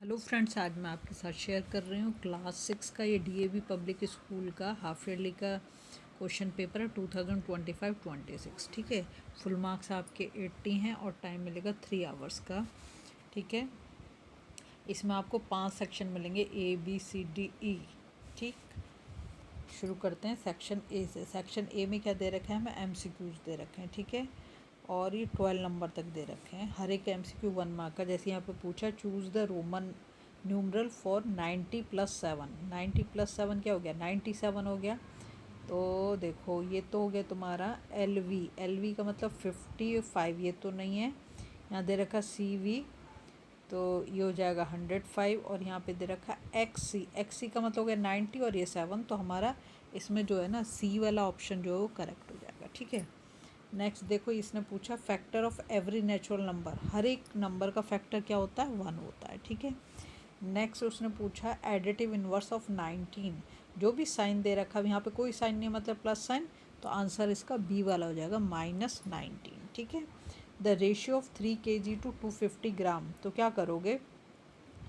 Hello friends, आज मैं आपके साथ शेयर कर रही हूँ क्लास 6 का ये डीएवी पब्लिक स्कूल का हाफ ईयरली का क्वेश्चन पेपर है 2025-26। ठीक है, फुल मार्क्स आपके 80 हैं और टाइम मिलेगा 3 आवर्स का। ठीक है, इसमें आपको 5 सेक्शन मिलेंगे ABCDE। ठीक, शुरू करते हैं सेक्शन ए से। सेक्शन ए में क्या दे रखे हैं, हमें MCQs दे रखे हैं। ठीक है, और ये 12 नंबर तक दे रखे हैं। हर एक MCQ 1 मार्क का। जैसे यहाँ पे पूछा, choose the Roman numeral for 90+7। 90+7 क्या हो गया, 97 हो गया। तो देखो, ये तो हो गया तुम्हारा LV का मतलब 55, ये तो नहीं है। यहाँ दे रखा CV, तो ये हो जाएगा 105। और यहाँ पे दे रखा XC का मतलब हो गया 90 और ये 7। तो हमारा इसमें जो है ना, C वाला ऑप्शन जो है वो करेक्ट हो जाएगा। ठीक है, नेक्स्ट देखो, इसने पूछा factor of every natural number. हर एक नंबर का फैक्टर क्या होता है, 1 होता है। ठीक है, नेक्स्ट उसने पूछा एडिटिव इन्वर्स ऑफ 19। जो भी साइन दे रखा है, यहाँ पे कोई साइन नहीं मतलब प्लस साइन, तो आंसर इसका B वाला हो जाएगा -19। ठीक है, the ratio of 3 kg to 250 ग्राम। तो क्या करोगे,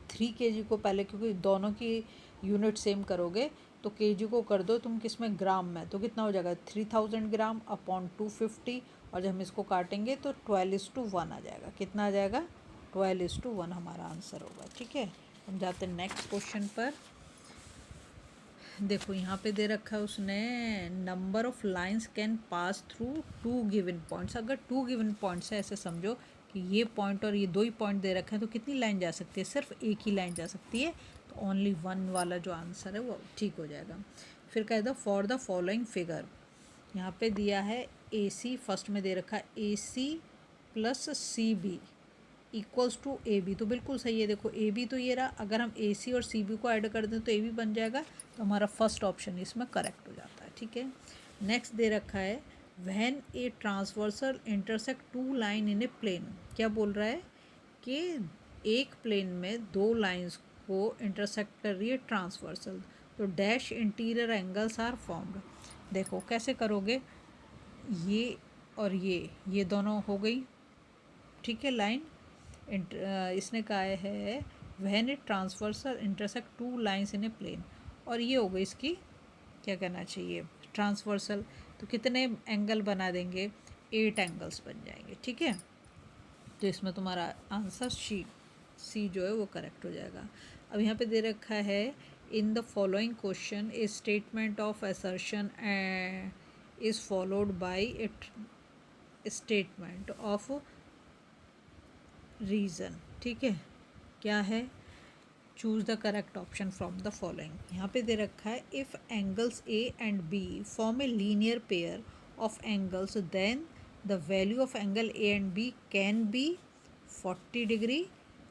3 kg को पहले, क्योंकि दोनों की यूनिट सेम करोगे, तो kg को कर दो तुम किस में, ग्राम में। तो कितना हो जाएगा, 3000 ग्राम अपॉन 250। और जब हम इसको काटेंगे तो 12:1 आ जाएगा। कितना आ जाएगा, 12:1 हमारा आंसर होगा। ठीक है, हम जाते हैं नेक्स्ट क्वेश्चन पर। देखो यहाँ पे दे रखा है उसने, number of lines can pass through 2 given points. अगर 2 गिवन पॉइंट्स है, ऐसे समझो कि ये पॉइंट और ये 2 ही पॉइंट दे रखे हैं, तो कितनी लाइन जा सकती है, सिर्फ एक ही लाइन जा सकती है। तो ओनली 1 वाला जो आंसर है वो ठीक हो जाएगा। फिर कह दो फॉर द फॉलोइंग फिगर। यहाँ पे दिया है AC, फर्स्ट में दे रखा है AC + CB equals to AB। तो बिल्कुल सही है। देखो AB तो ये रहा, अगर हम AC और CB को ऐड कर दें तो AB बन जाएगा। तो हमारा फर्स्ट ऑप्शन इसमें करेक्ट हो जाता है। ठीक है, नेक्स्ट दे रखा है when a transversal intersect 2 line in a plane. क्या बोल रहा है कि एक प्लेन में 2 लाइंस को इंटरसेक्ट कर रही है ट्रांसवर्सल, तो dash interior angles are formed. देखो कैसे करोगे, ये और ये दोनों हो गई। ठीक है, लाइन इसने कहा है when it transversal intersect 2 lines in a plane, और ये हो गई इसकी क्या कहना चाहिए, ट्रांसवर्सल। तो कितने एंगल बना देंगे, 8 एंगल्स बन जाएंगे। ठीक है, तो इसमें तुम्हारा आंसर सी जो है वो करेक्ट हो जाएगा। अब यहाँ पे दे रखा है in the following question a statement of assertion is followed by it statement of reason. ठीक है, क्या है, choose the correct option from the following. यहाँ पे दे रखा है if angles A and B form a linear pair of angles, then the value of angle A and B can be 40 degree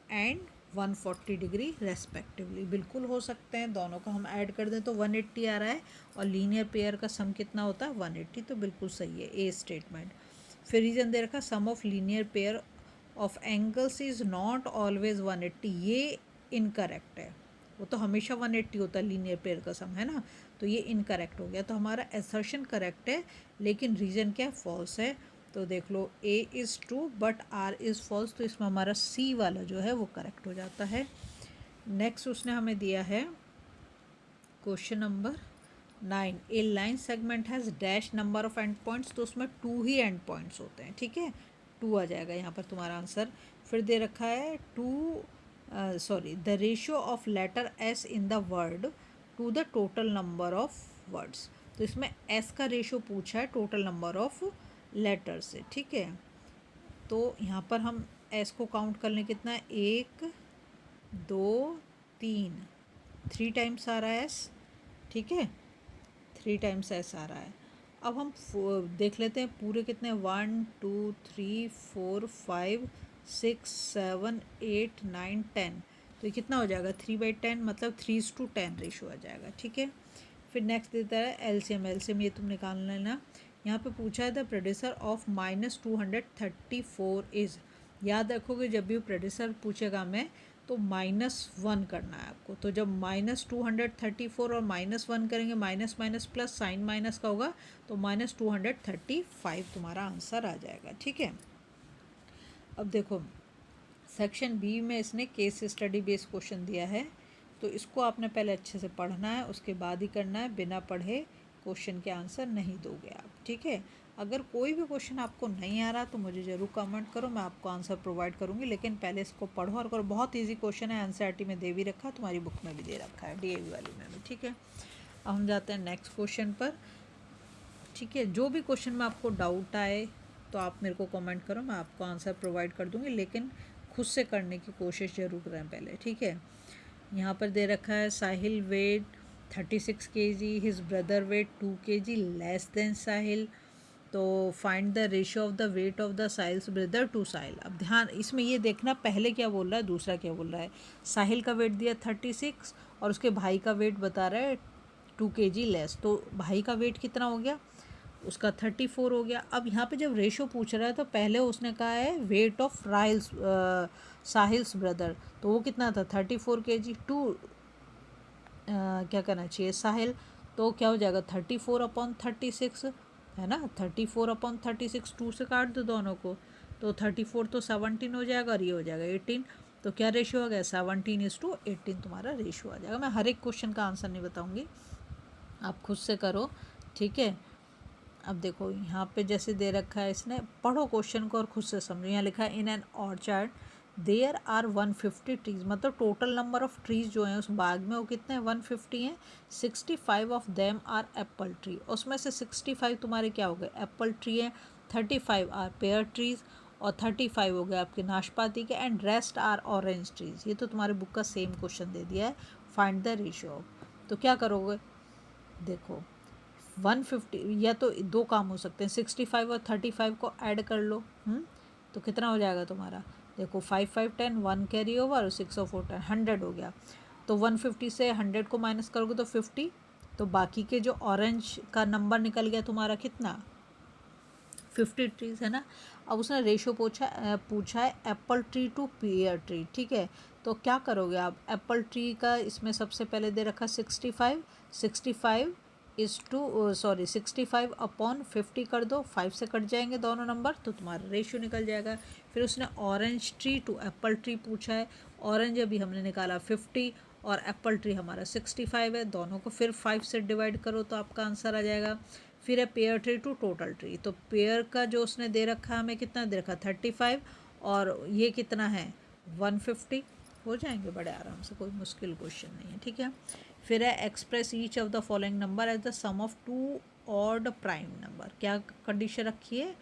and 140 degree respectively. बिल्कुल हो सकते हैं, दोनों को हम ऐड कर दें तो 180 आ रहा है, और लीनियर पेयर का सम कितना होता है, 180। तो बिल्कुल सही है ए स्टेटमेंट। फिर रीजन दे रखा sum of linear pair of angles is not always 180। ये इनकरेक्ट है, वो तो हमेशा 180 होता है लीनियर पेयर का सम, है ना। तो ये इनकरेक्ट हो गया। तो हमारा असर्शन करेक्ट है, लेकिन रीजन क्या है, फॉल्स है। तो देख लो A is true but R is false. तो इसमें हमारा C वाला जो है वो करेक्ट हो जाता है। नेक्स्ट उसने हमें दिया है question number 9, A line segment has dash number of and points. तो उसमें 2 ही एंड पॉइंट्स होते हैं। ठीक है, 2 आ जाएगा यहाँ पर तुम्हारा आंसर। फिर दे रखा है the ratio of letter S in the word to the total number of words. तो इसमें S का रेशियो पूछा है टोटल नंबर ऑफ लेटर से। ठीक है, तो यहाँ पर हम S को काउंट कर लें, कितना है, 1 2 3, 3 टाइम्स आ रहा है S। ठीक है, 3 टाइम्स S आ रहा है। अब हम देख लेते हैं पूरे कितने, 1 2 3 4 5 6 7 8 9 10। तो ये कितना हो जाएगा, 3/10, मतलब 3:10 रेशो आ जाएगा। ठीक है, फिर नेक्स्ट देता है एलसीएम ये तुम निकाल लेना। यहाँ पे पूछा है द प्रोड्यूसर ऑफ -234 इज़। याद रखोगे जब भी प्रोड्यूसर पूछेगा मैं, तो -1 करना है आपको। तो जब -234 और -1 करेंगे, minus minus plus, sign minus का होगा, तो -235 तुम्हारा आंसर आ जाएगा। ठीक है, अब देखो सेक्शन बी में इसने केस स्टडी बेस्ड क्वेश्चन दिया है, तो इसको आपने पहले अच्छे से पढ़ना है, उसके बाद ही करना है। बिना पढ़े क्वेश्चन के आंसर नहीं दोगे आप, ठीक है। अगर कोई भी क्वेश्चन आपको नहीं आ रहा तो मुझे ज़रूर कमेंट करो, मैं आपको आंसर प्रोवाइड करूँगी, लेकिन पहले इसको पढ़ो और करो। बहुत ईजी क्वेश्चन है, एनसीईआरटी में दे भी रखा है, तुम्हारी बुक में भी दे रखा है, डीएवी वाली में भी, ठीक है। अब हम जाते हैं नेक्स्ट क्वेश्चन पर, ठीक है। जो भी क्वेश्चन में आपको डाउट आए तो आप मेरे को कमेंट करो, मैं आपको आंसर प्रोवाइड कर दूँगी, लेकिन खुद से करने की कोशिश ज़रूर करें पहले, ठीक है। यहाँ पर दे रखा है Sahil weight 36 kg, his brother weight 2 kg less than Sahil, तो find the ratio of the weight of the Sahil's brother to Sahil. अब ध्यान इसमें ये देखना पहले क्या बोल रहा है, दूसरा क्या बोल रहा है। साहिल का वेट दिया 36 और उसके भाई का वेट बता रहा है 2 kg लेस, तो भाई का वेट कितना हो गया, उसका 34 हो गया। अब यहाँ पे जब रेशो पूछ रहा है तो पहले उसने कहा है weight of Ryle's Sahil's brother, तो वो कितना था 34 kg टू क्या करना चाहिए साहिल, तो क्या हो जाएगा 34/36 है ना, 34/36, 2 से काट दो दोनों को, तो 34 तो 17 हो जाएगा और ये हो जाएगा 18, तो क्या रेशियो आ गया 17:18 तुम्हारा रेशियो आ जाएगा। मैं हर एक क्वेश्चन का आंसर नहीं बताऊंगी, आप खुद से करो, ठीक है। अब देखो यहाँ पे जैसे दे रखा है, इसने पढ़ो क्वेश्चन को और खुद से समझो। यहाँ लिखा है in an orchard there are 150 trees, मतलब टोटल नंबर ऑफ ट्रीज जो हैं उस बाग में वो कितने हैं 150 हैं। 65 of them are apple tree, उसमें से 65 तुम्हारे क्या हो गए एप्पल ट्री हैं, 35 आर पेयर ट्रीज और 35 हो गए आपके नाशपाती के, and rest are orange trees. ये तो तुम्हारे बुक का सेम क्वेश्चन दे दिया है, फाइंड द रेशियो। तो क्या करोगे, देखो 150 या तो दो काम हो सकते हैं, 65 और 35 को ऐड कर लो, तो कितना हो जाएगा तुम्हारा, देखो 5 5 10, 1 कैरी ओवर और 6 और 4 10, 100 हो गया। तो 150 से 100 को माइनस करोगे तो 50, तो बाकी के जो ऑरेंज का नंबर निकल गया तुम्हारा कितना 50 ट्रीज है ना। अब उसने रेशियो पूछा है apple tree to pear tree, ठीक है। तो क्या करोगे आप, एप्पल ट्री का इसमें सबसे पहले दे रखा 65, 65 इज़ टू 65/50 कर दो, 5 से कट जाएंगे दोनों नंबर, तो तुम्हारा रेशियो निकल जाएगा। फिर उसने orange tree to apple tree पूछा है, ऑरेंज अभी हमने निकाला 50 और एप्पल ट्री हमारा 65 है, दोनों को फिर 5 से डिवाइड करो तो आपका आंसर आ जाएगा। फिर है pear tree to total tree, तो पेयर का जो उसने दे रखा है हमें कितना दे रखा 35 और ये कितना है 150, हो जाएंगे बड़े आराम से, कोई मुश्किल क्वेश्चन नहीं है, ठीक है। फिर है express each of the following number as the sum of 2 odd prime number, क्या कंडीशन रखी है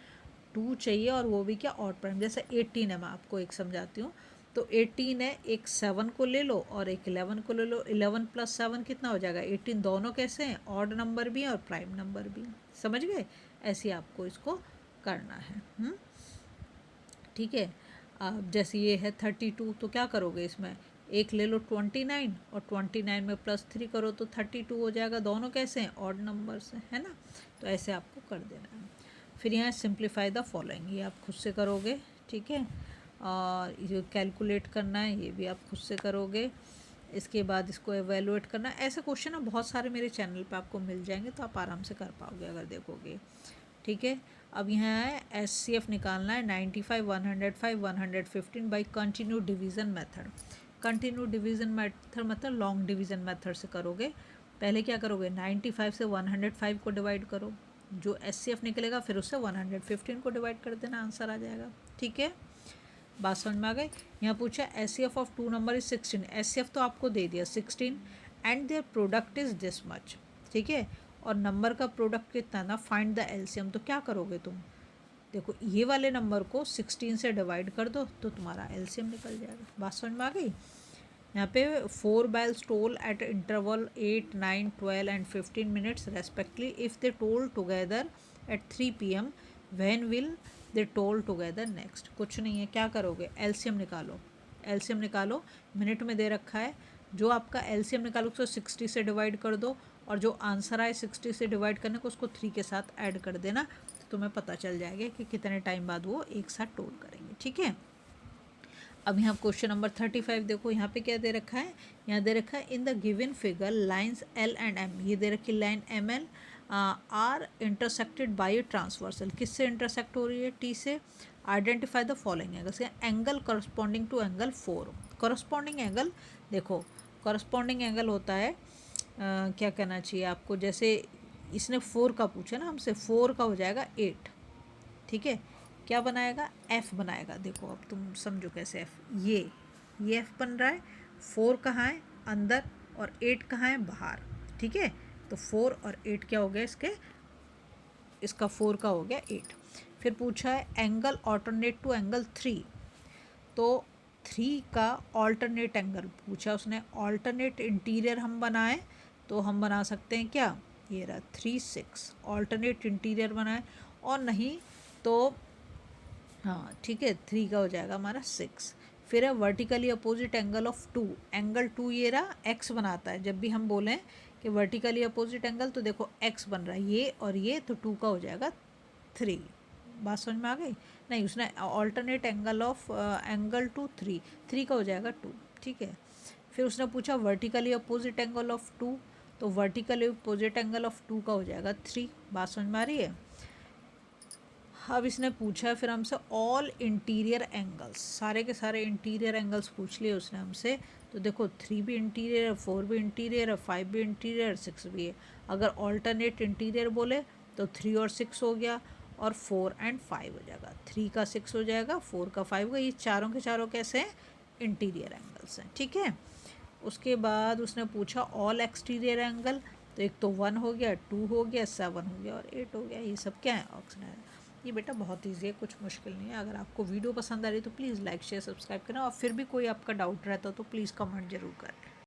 2 चाहिए और वो भी क्या ऑड प्राइम, जैसे 18 है, मैं आपको एक समझाती हूँ। तो 18 है, एक 7 को ले लो और एक 11 को ले लो, 11 + 7 कितना हो जाएगा 18, दोनों कैसे हैं ऑड नंबर भी हैं और प्राइम नंबर भी, समझ गए। ऐसे आपको इसको करना है, ठीक है। अब जैसे ये है 32, तो क्या करोगे इसमें एक ले लो 29 और 29 में +3 करो तो 32 हो जाएगा, दोनों कैसे हैं ऑड नंबर से, है ना। तो ऐसे आपको कर देना है। फिर यहाँ सिंप्लीफाई द फॉलोइंग, ये आप खुद से करोगे, ठीक है। और ये कैलकुलेट करना है, ये भी आप खुद से करोगे। इसके बाद इसको एवेलुएट करना है। ऐसे क्वेश्चन ना बहुत सारे मेरे चैनल पे आपको मिल जाएंगे, तो आप आराम से कर पाओगे अगर देखोगे, ठीक है। अब यहाँ है SCF निकालना है 95, 105, 115 by continue division method. Continue division method मतलब लॉन्ग डिवीज़न मेथड से करोगे। पहले क्या करोगे 95 से 105 को डिवाइड करो, जो SCF निकलेगा फिर उससे 115 को डिवाइड कर देना, आंसर आ जाएगा, ठीक है। बात समझ में आ गई। यहाँ पूछा SCF of 2 number is 16, SCF तो आपको दे दिया 16 and their product is this much, ठीक है। और नंबर का प्रोडक्ट कितना ना, फाइंड द LCM, तो क्या करोगे तुम, देखो ये वाले नंबर को 16 से डिवाइड कर दो तो तुम्हारा LCM निकल जाएगा। बात समझ में आ गई। यहाँ पे 4 bells toll at interval 8, 9, 12 and 15 minutes respectively if they toll together at 3 PM, when will they toll together next। कुछ नहीं है, क्या करोगे LCM निकालो, LCM निकालो, मिनट में दे रखा है, जो आपका LCM निकालो उसको 60 से डिवाइड कर दो और जो आंसर आए 60 से डिवाइड करने को उसको 3 के साथ ऐड कर देना, तो तुम्हें पता चल जाएगा कि कितने टाइम बाद वो एक साथ टोल करेंगे, ठीक है। अब यहाँ क्वेश्चन नंबर 35 देखो, यहाँ पे क्या दे रखा है, यहाँ दे रखा है in the given figure lines L and M, ये दे रखी लाइन ML are intersected by transversal, किससे इंटरसेक्ट हो रही है T से, identify the following angles, angle corresponding to angle 4। Corresponding angle देखो, करस्पॉन्डिंग एंगल होता है क्या कहना चाहिए आपको, जैसे इसने 4 का पूछा ना हमसे, 4 का हो जाएगा 8, ठीक है। क्या बनाएगा, एफ बनाएगा। देखो अब तुम समझो कैसे एफ, ये एफ बन रहा है। 4 कहाँ है, अंदर, और 8 कहाँ है, बाहर, ठीक है। तो 4 और 8 क्या हो गया इसका 4 का हो गया 8। फिर पूछा है एंगल ऑल्टरनेट टू एंगल 3, तो 3 का ऑल्टरनेट एंगल पूछा उसने। ऑल्टरनेट इंटीरियर हम बनाएं तो हम बना सकते हैं क्या, ये रहा 3 6, ऑल्टरनेट इंटीरियर बनाएं, और नहीं तो हाँ ठीक है 3 का हो जाएगा हमारा 6। फिर है vertically opposite angle of 2, angle 2 ये रहा एक्स बनाता है। जब भी हम बोलें कि वर्टिकली अपोजिट एंगल तो देखो एक्स बन रहा है, ये और ये, तो 2 का हो जाएगा 3। बात समझ में आ गई, नहीं उसने alternate angle of angle to 3 का हो जाएगा 2, ठीक है। फिर उसने पूछा वर्टिकली अपोजिट एंगल ऑफ 2, तो वर्टिकली अपोजिट एंगल ऑफ 2 का हो जाएगा 3। बात समझ में आ रही है। अब इसने पूछा फिर हमसे ऑल इंटीरियर एंगल्स, सारे के सारे इंटीरियर एंगल्स पूछ लिए उसने हमसे। तो देखो 3 भी इंटीरियर है, 4 भी इंटीरियर है, 5 भी इंटीरियर है, 6 भी है। अगर ऑल्टरनेट इंटीरियर बोले तो 3 और 6 हो गया, और 4 और 5 हो जाएगा। 3 का 6 हो जाएगा, 4 का 5 होगा। ये चारों के चारों कैसे हैं, इंटीरियर एंगल्स हैं, ठीक है। उसके बाद उसने पूछा ऑल एक्सटीरियर एंगल, तो एक तो 1 हो गया, 2 हो गया, 7 हो गया और 8 हो गया। ये सब क्या है, ऑक्सीजन। ये बेटा बहुत ईजी है, कुछ मुश्किल नहीं है। अगर आपको वीडियो पसंद आ रही है तो प्लीज़ लाइक शेयर सब्सक्राइब करें, और फिर भी कोई आपका डाउट रहता हो तो प्लीज़ कमेंट ज़रूर करें।